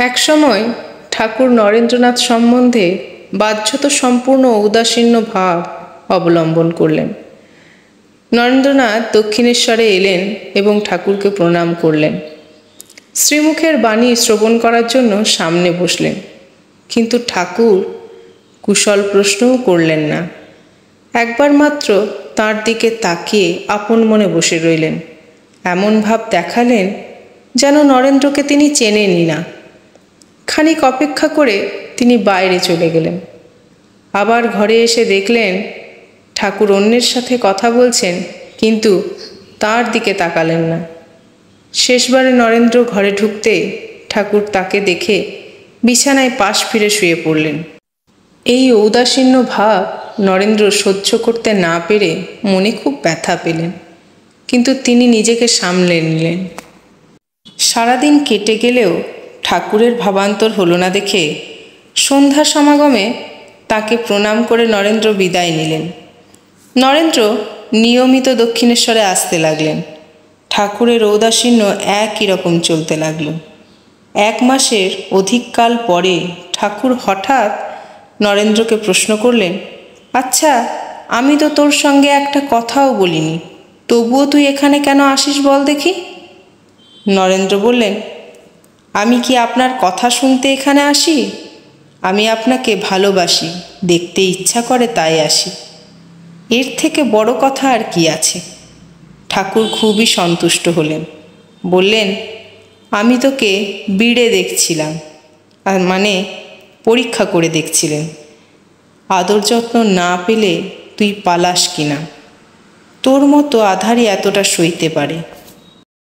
একসময় ঠাকুর নরেন্দ্রনাথ সম্বন্ধে বাহ্যত সম্পূর্ণ ঔদাসীন্য ভাব অবলম্বন করলেন। নরেন্দ্রনাথ দক্ষিণেশ্বরে এলেন এবং ঠাকুরকে প্রণাম করলেন। শ্রীমুখের বাণী শ্রবণ করার জন্য সামনে বসলেন, কিন্তু ঠাকুর কুশল প্রশ্নও করলেন না। একবার মাত্র তাঁর দিকে তাকিয়ে আপন মনে বসে রইলেন। এমন ভাব দেখালেন যেন নরেন্দ্রকে তিনি চেনেনই না। খানিক অপেক্ষা করে তিনি বাইরে চলে গেলেন। আবার ঘরে এসে দেখলেন ঠাকুর অন্যের সাথে কথা বলছেন, কিন্তু তার দিকে তাকালেন না। শেষবারে নরেন্দ্র ঘরে ঢুকতে ঠাকুর তাকে দেখে বিছানায় পাশ ফিরে শুয়ে পড়লেন। এই ঔদাসীন্য ভাব নরেন্দ্র সহ্য করতে না পেরে মনে খুব ব্যথা পেলেন, কিন্তু তিনি নিজেকে সামলে নিলেন। সারাদিন কেটে গেলেও ঠাকুরের ভাবান্তর হলো না দেখে সন্ধ্যা সমাগমে তাকে প্রণাম করে নরেন্দ্র বিদায় নিলেন। নরেন্দ্র নিয়মিত দক্ষিণেশ্বরে আসতে লাগলেন। ঠাকুরের ঔদাসীন্য একই রকম চলতে লাগল। 1 মাসের অধিককাল পরে ঠাকুর হঠাৎ নরেন্দ্রকে প্রশ্ন করলেন, আচ্ছা, আমি তো তোর সঙ্গে একটা কথাও বলিনি, তবুও তুই এখানে কেন আসিস বল দেখি? নরেন্দ্র বললেন, আমি কি আপনার কথা শুনতে এখানে আসি? আমি আপনাকে ভালোবাসি, দেখতে ইচ্ছা করে তাই আসি। এর থেকে বড় কথা আর কি আছে? ঠাকুর খুবই সন্তুষ্ট হলেন। বললেন, আমি তোকে বিড়ে দেখছিলাম, মানে পরীক্ষা করে দেখছিলেন, আদর যত্ন না পেলে তুই পালাস কিনা। তোর মতো আধারই এতটা সইতে পারে।